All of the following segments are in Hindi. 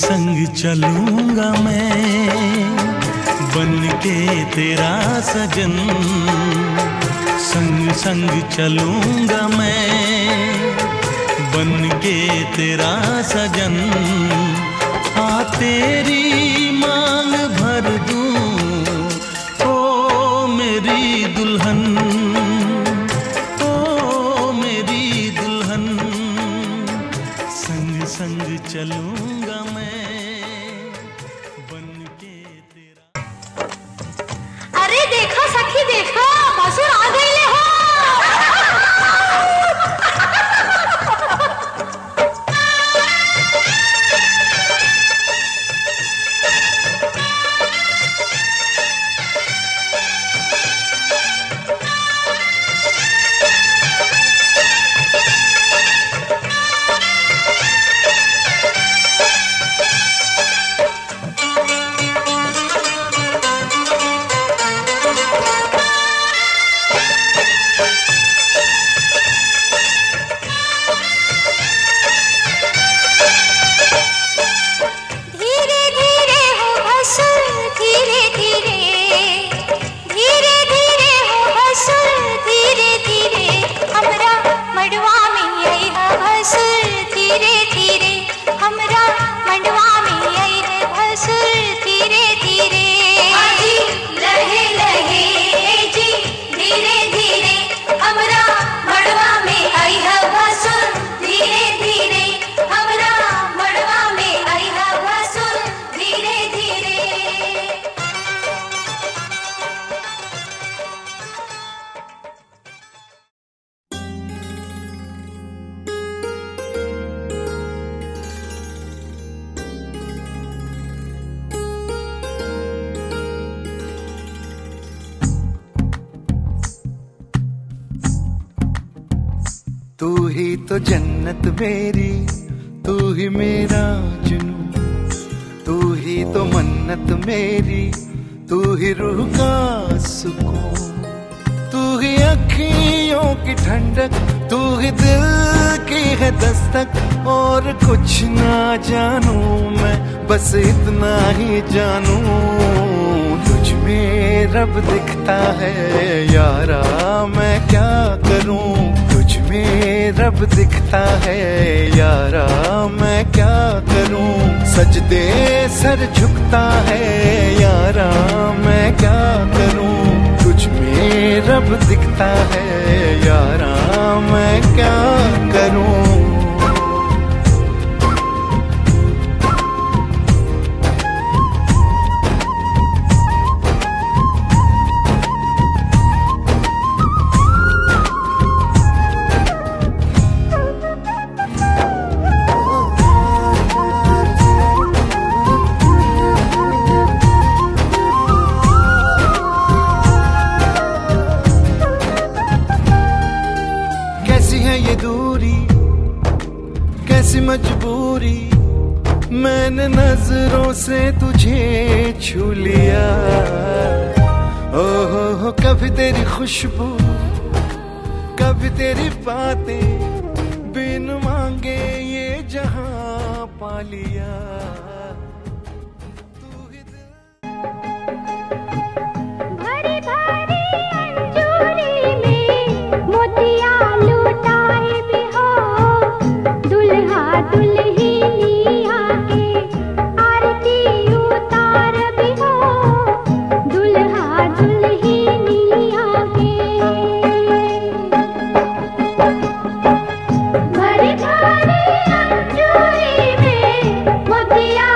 संग चलूंगा मैं बन के तेरा सजन, संग संग चलूंगा मैं बन के तेरा सजन। आ तेरी मांग भर दूं ओ मेरी दुल्हन, ओ मेरी दुल्हन। संग संग चलूंगा मैं बन के तेरा। अरे देखो सखी देखो, भसुर आ गए हो। तू ही तो जन्नत मेरी, तू ही मेरा जुनून, तू ही तो मन्नत मेरी, तू ही रूह का सुकून, तू ही अखियों की ठंडक, तू ही दिल की है दस्तक। और कुछ ना जानू मैं, बस इतना ही जानू तुझ में रब दिखता है यारा, मैं क्या करूं। तुझ में रब दिखता है यारा, मैं क्या करूं। सजदे सर झुकता है यारा, मैं क्या करूं। तुझ में रब दिखता है यारा, मैं क्या करूं। ये दूरी कैसी मजबूरी, मैंने नजरों से तुझे छू लिया। ओहो कभी तेरी खुशबू, कभी तेरी बातें, बिन मांगे ये जहां पा लिया। मोतिया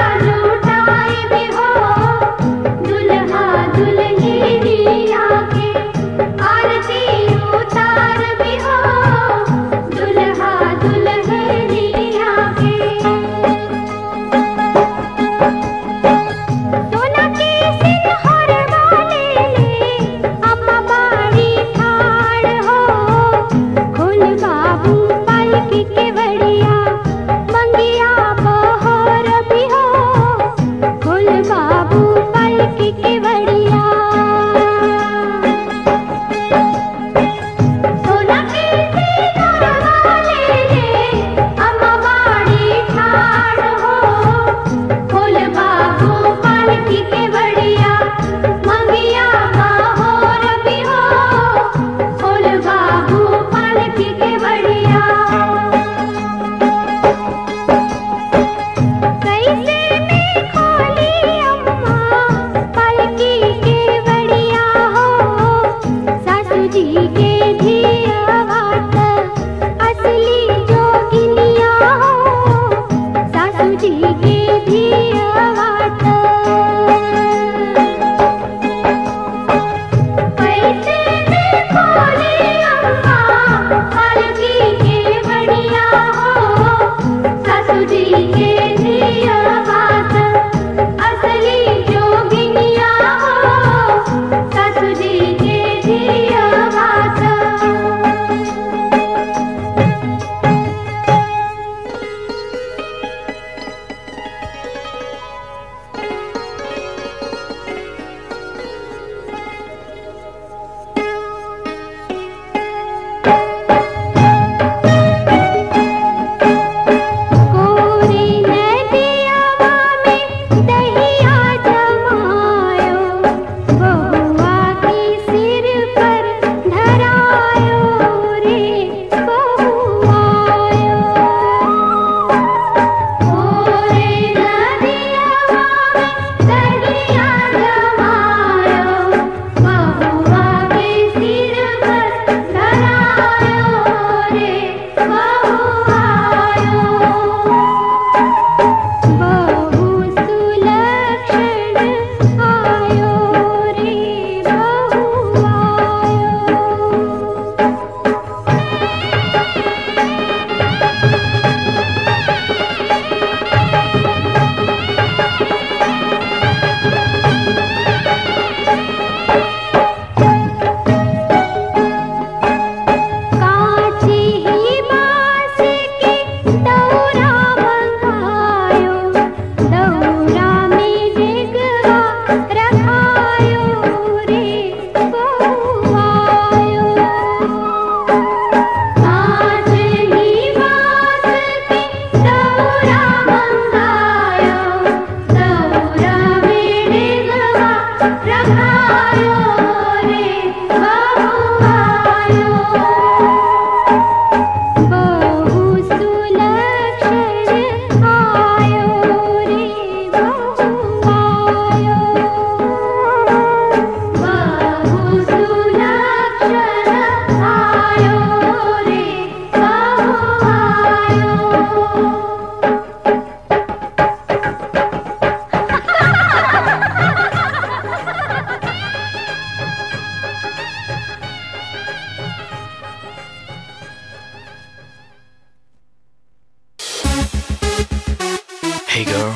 Hey girl,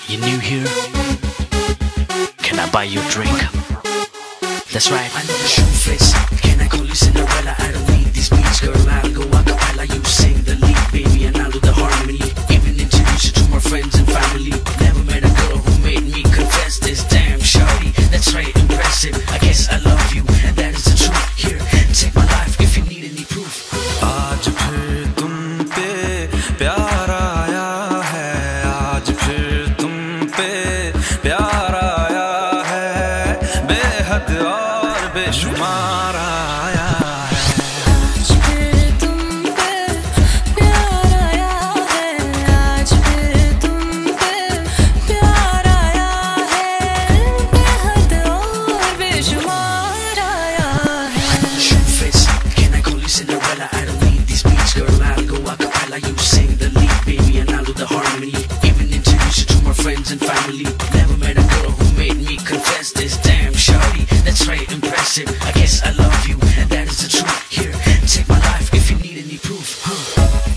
you new here? Can I buy you a drink? That's right. I know the shoe fits. Can I call you Cinderella? I don't need these beats, girl. I'll go a cappella. You sing the lead, baby, and I'll do the harmony. Even introduce you to my friends and family. Never met a girl who made me confess this. Damn, shawty, that's right, impressive. I guess I love you, and that is the truth. Here, take my life if you need any proof. आज फिर तुम पे प्यार आया है, आज फिर तुम पे प्यार आया है, बेहद और बेशुमार आया है। आज फिर तुम पे प्यार आया है, आज फिर तुम पे प्यार आया है, बेहद और बेशुमार आया है। Shoe fits. Can I call you Cinderella? I don't need these beats, girl. I'll go a cappella. You sing the lead, baby, and I'll do the harmony. Even introduce you to my friends and family. Never met a girl who made me confess this. Damn, shawty, that's right, impressive. I guess I love you, and that is the truth. Here, take my life if you need any proof.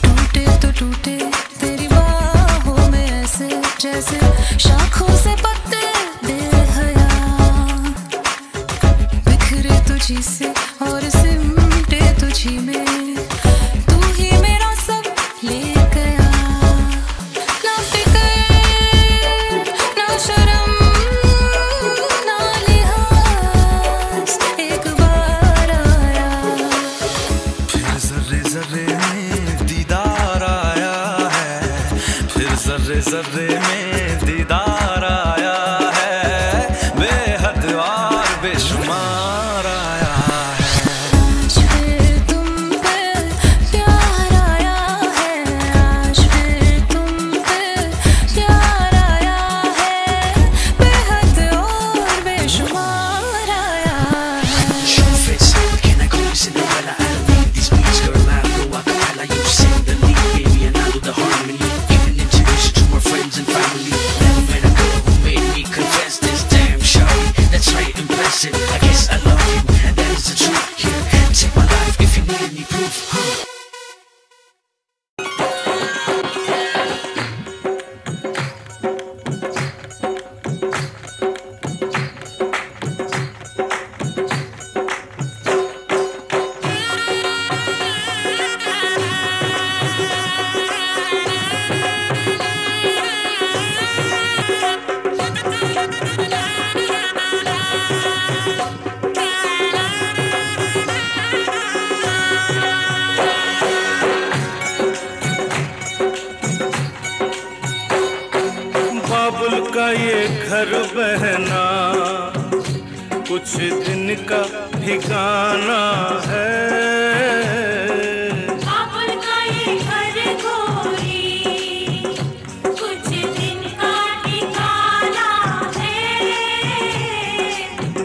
टूटे तो टूटे तेरी बाहों में ऐसे जैसे शाखों से पत्ते बेहया, बिखरे तुझी से और सिमटे तुझी में, तू ही मेरा सब ले गया। ना फिक्र ना शर्म ना लिहाज, एक बार आया। फिर जर्रे जर्रे में दीदार आया है, फिर जर्रे जर्रे में दीदार आया है, बेहद और बेशुमार आया है। आज फिर तुम पे प्यार आया है, आज फिर तुम पे प्यार आया है, बेहद और बेशुमार आया है। Shoe fits. Can I call you Cinderella? I don't need these beats, girl. I'll go a cappella. You sing the lead, baby, and I'll do the harmony. Even introduce you to my friends and family. Never met a girl who made me confess this. Damn, shawty, that's right, impressive. I guess I love you, and that is the truth. Here, take my life if you need any proof. बाबुल का ये घर बहना कुछ दिन का ठिकाना है। बाबुल का ये घर गोरी कुछ दिन का ठिकाना है।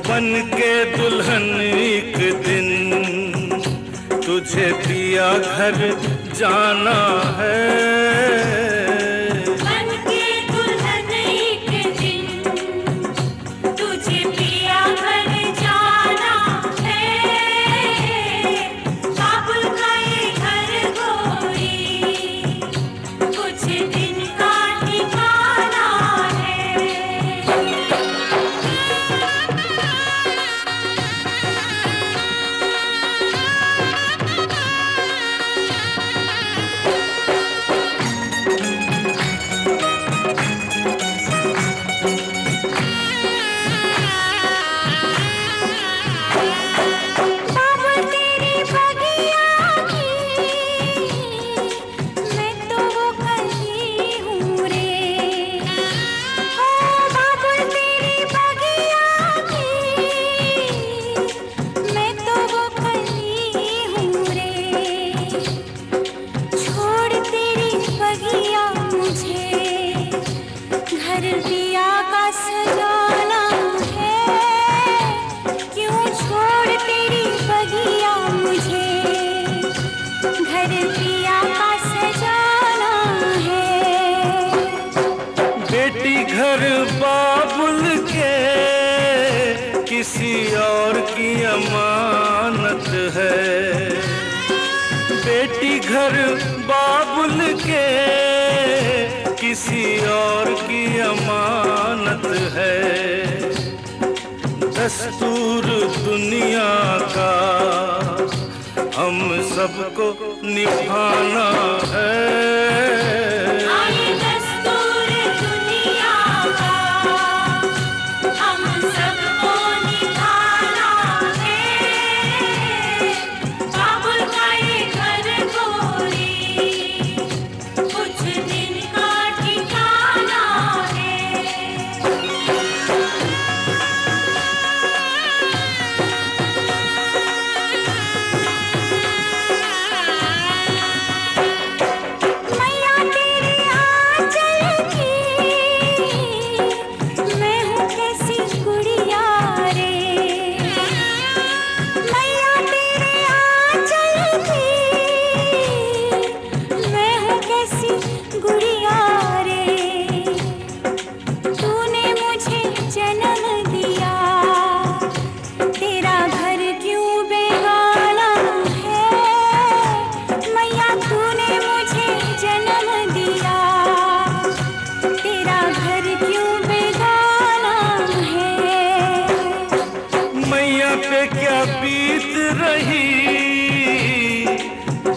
बन के दुल्हन एक दिन तुझे पिया घर जाना है। बन के दुल्हन एक दिन तुझे पिया घर जाना है। बाबुल का ये घर गोरी कुछ दिन का ठिकाना है। घर बाबुल के किसी और की अमानत है। बेटी घर बाबुल के किसी और की अमानत है। दस्तूर दुनिया का हम सबको निभाना है।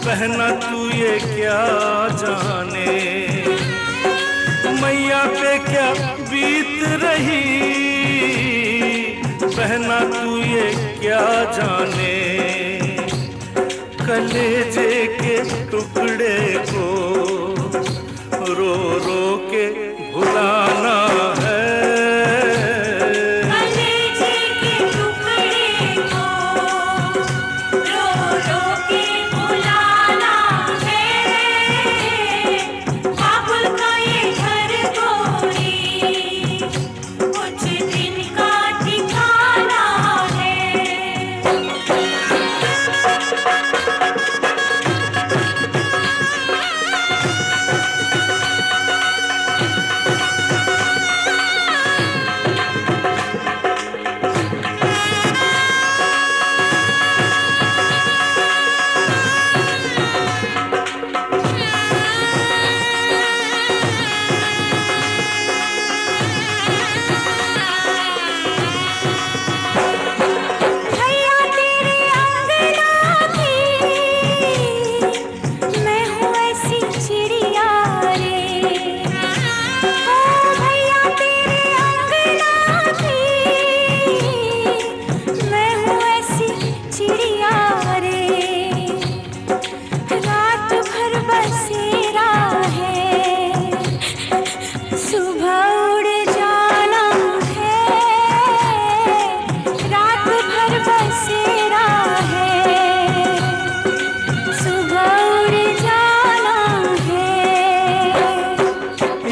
बहना तू ये क्या जाने, मैया पे क्या बीत रही। बहना तू ये क्या जाने, कलेजे के टुकड़े को रो रो के भुलाना है।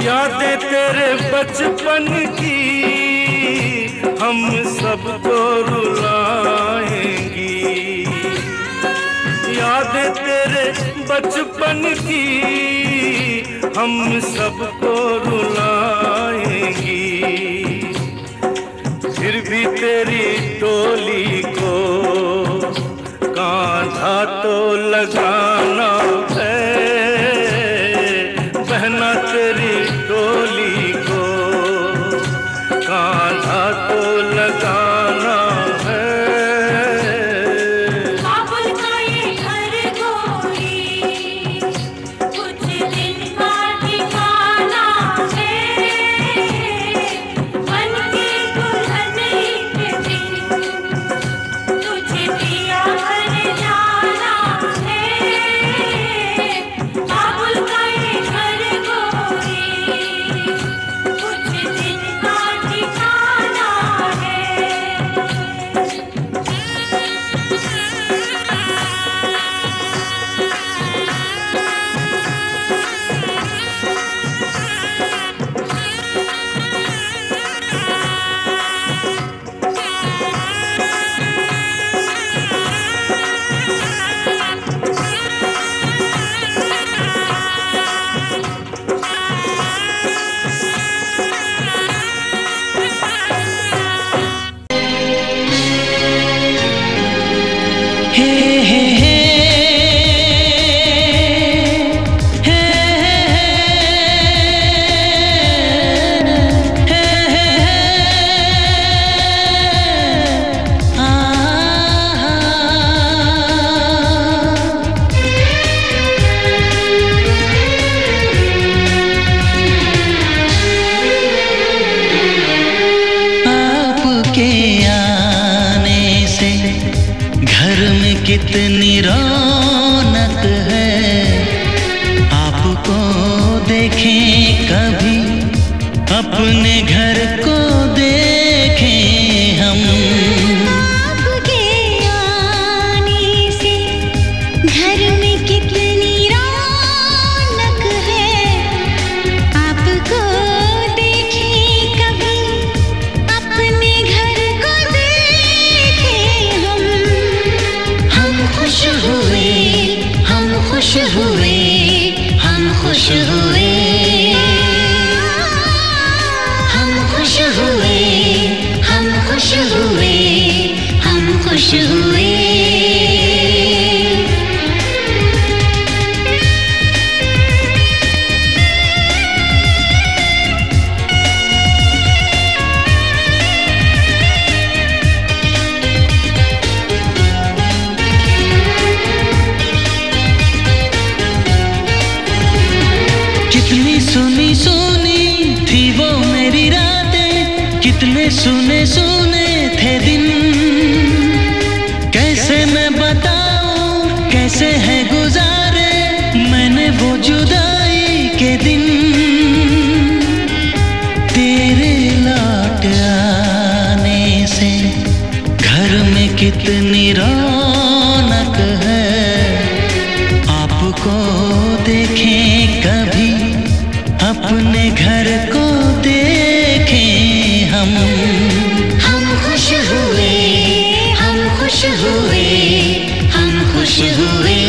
यादें तेरे बचपन की हम सबको रुलाएंगी। यादें तेरे बचपन की हम सबको रुलाएंगी। फिर भी तेरी टोली को कांधा तो लगाना है। बहना तेरी टोली को कांधा तो लगाना है। बाबुल का ये घर गोरी कुछ दिन का ठिकाना है। बन के दुल्हन एक दिन तुझे दिया घर जाना है। घर में कितनी रौनक है, आपको देखें कभी, अपने घर को देखें हम। आपके आने से घर में कितनी रौनक है, आपको देखें कभी, अपने घर को देखें हम। हम खुश हुए, हम खुश हुए, हम खुश हुए, हम खुश हुए, हम खुश हुए, हम खुश हुए। कितनी सुनी सुनी थी वो मेरी रातें, कितने सुने सुने थे दिन। कैसे मैं बताऊं कैसे है गुजारे मैंने वो जुदाई के दिन। तेरे लौट आने से घर में कितनी रौनक है, आपको देखें कभी, अपने घर को देखें हम। हम खुश हुए, हम खुश हुए, हम खुश हुए,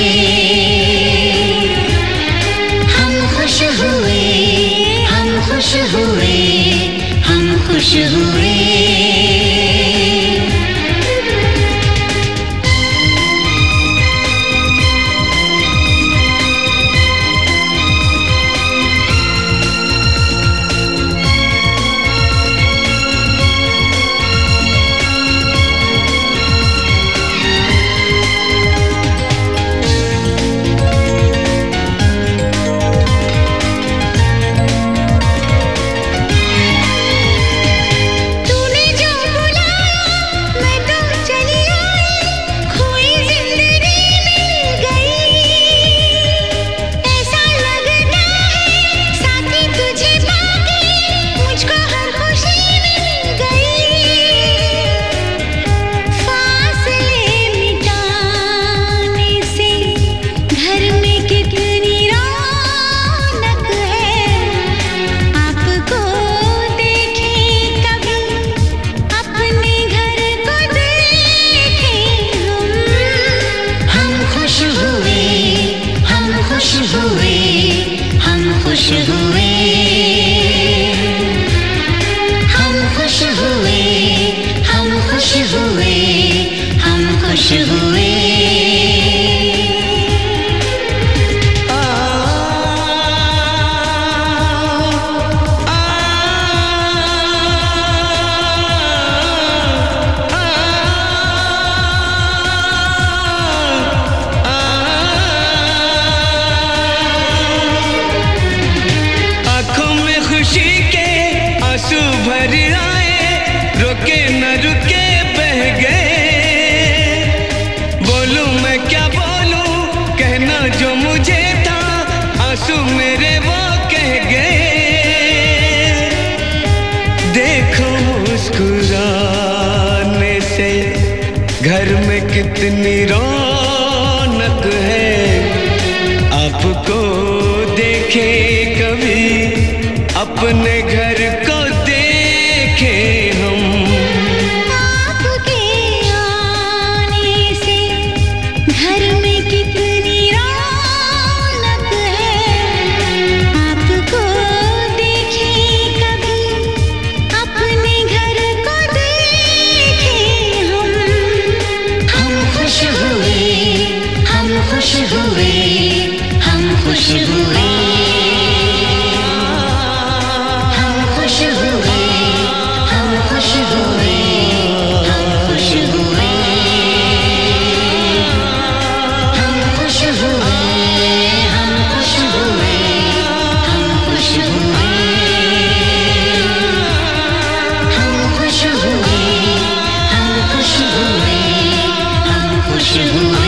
हम खुश हुए, हम खुश हुए, हम खुश हुए। तूने जो बुलाया मैं तो चली आई, खोई जिंदगी मिल गई। ऐसा लगता है साथी तुझे पाके मुझको हर खुशी मिल गई। फासले मिटाने से घर में कितनी रौनक है, आपको देखें कभी, अपने घर को देखें हम। हम खुश हुए, हम खुश हुए, हम खुश हुए, हम खुश हुए, हम खुश हुए, हम खुश हुए। आँखों में खुशी के आंसू भर आए, रुके न रुके बह गए। बोलूं मैं क्या बोलूं, कहना जो मुझे था, आंसू मेरे वो कह गए। देखो मुस्कुराने से घर में कितनी रौनक है, आपको देखे कभी, अपने घर को देखे हम। आपके आने से घर में कितनी रौनक है, आपको देखें कभी, अपने घर को देखें हम। हम खुश हुए, हम खुश हुए, हम खुश हुए, हम खुश हुई।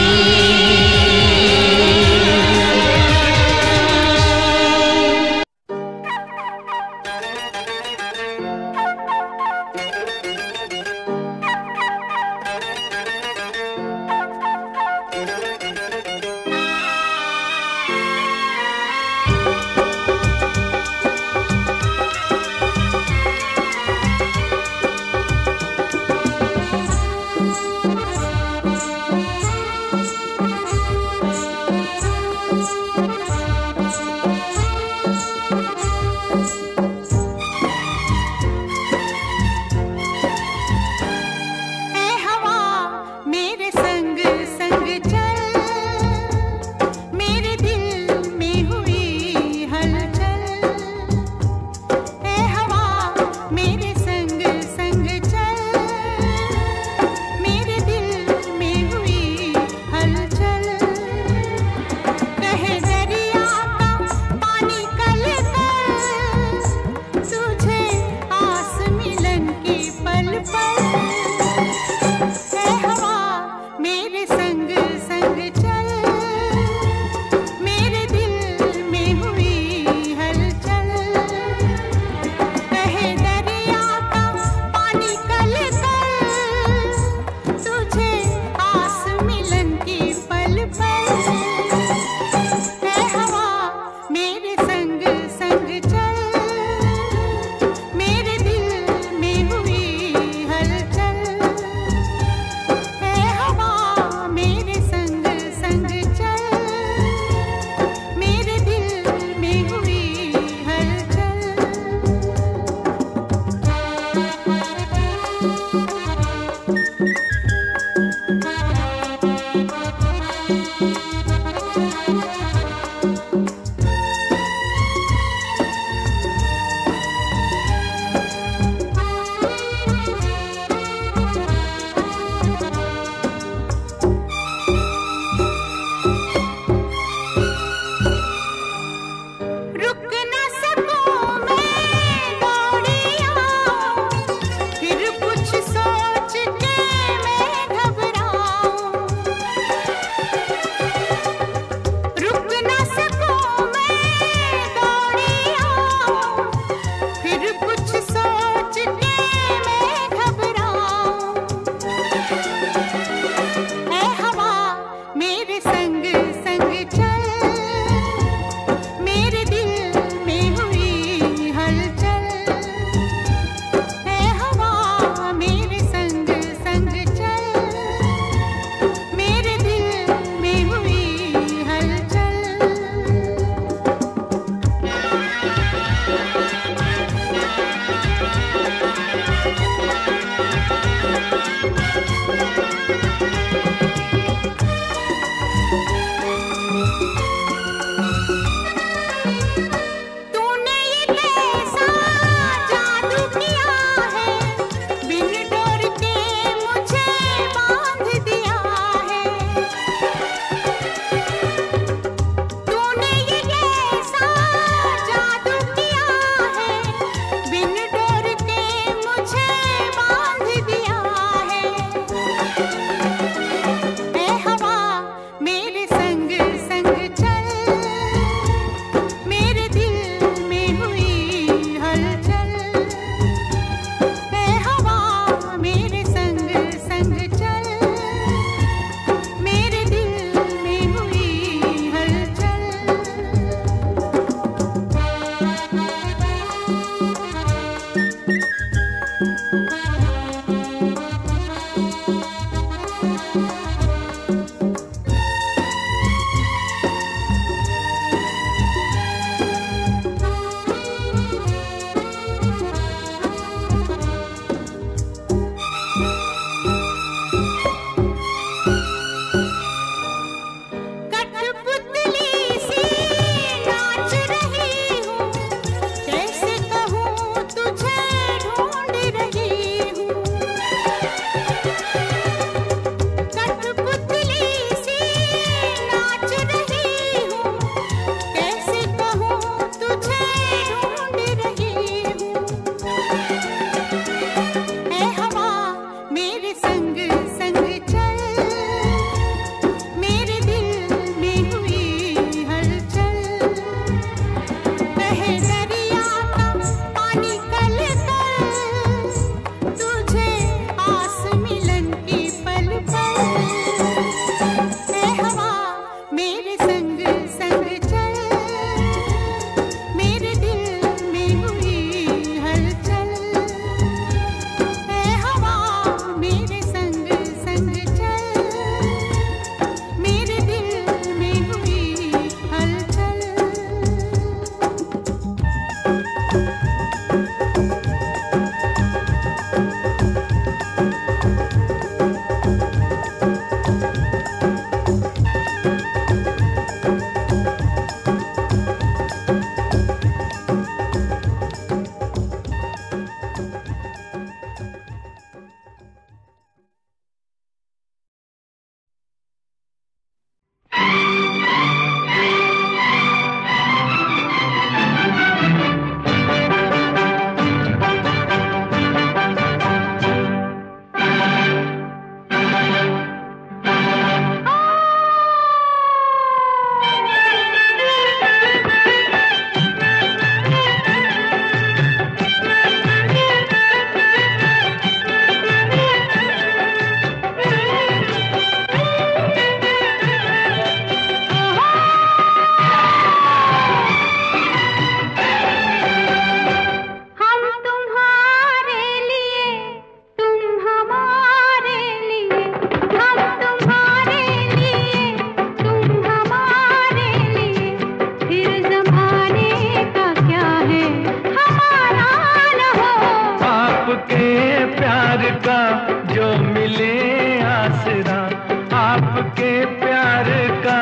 आपके प्यार का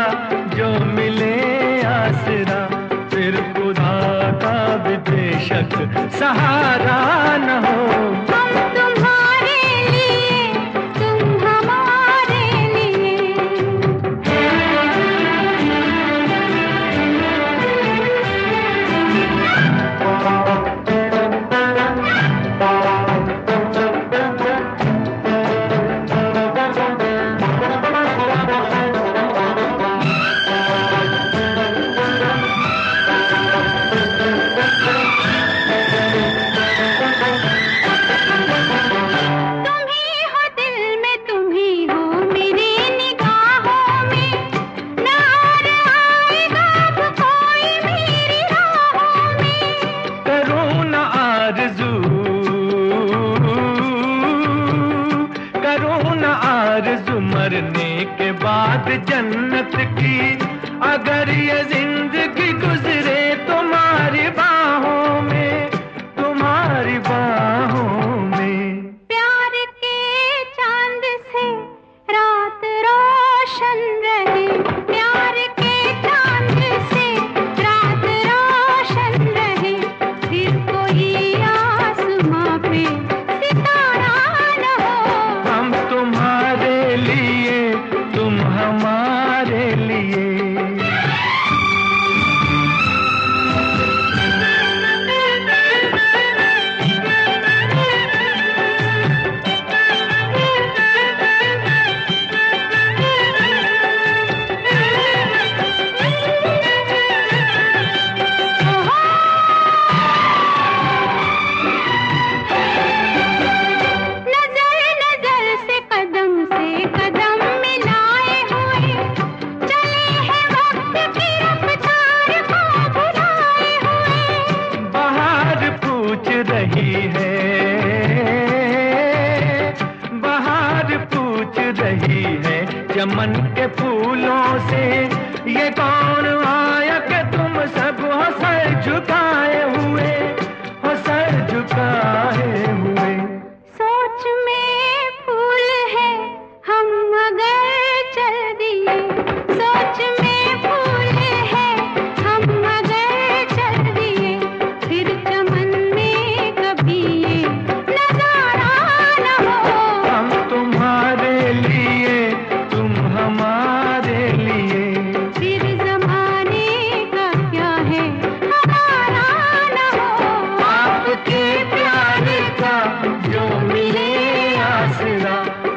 जो मिले आसरा, फिर खुदा का भी बेशक सहारा न हो। हम तुम्हारे लिए, तुम हमारे लिए। मरने के बाद जन्नत की, अगर ये जिंदगी गुजरे तुम्हारी बाहों में, तुम्हारी बाहों में। प्यार के चांद से रात रोशन रहे, प्यार के चांद से रात रोशन रहे, फिर कोई आसमां पे सितारा न हो। हम तुम्हारे लिए, तुम हमारे लिए। चमन के फूलों से ये कौन आया कि तुम सब हो सर झुकाए हुए, हो सर झुकाए हुए। सोच में फूल है हम अगर चल दिए, सोच में फूल है हम अगर चल दिए, फिर चमन में कभी ये नजारा न हो। हम तुम्हारे लिए, तुम हमारे लिए, फिर जमाने का क्या है हमारा न हो। आपके प्यार का जो मिले आसरा,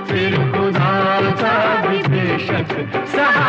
फिर खुदा का भी बेशक सहारा।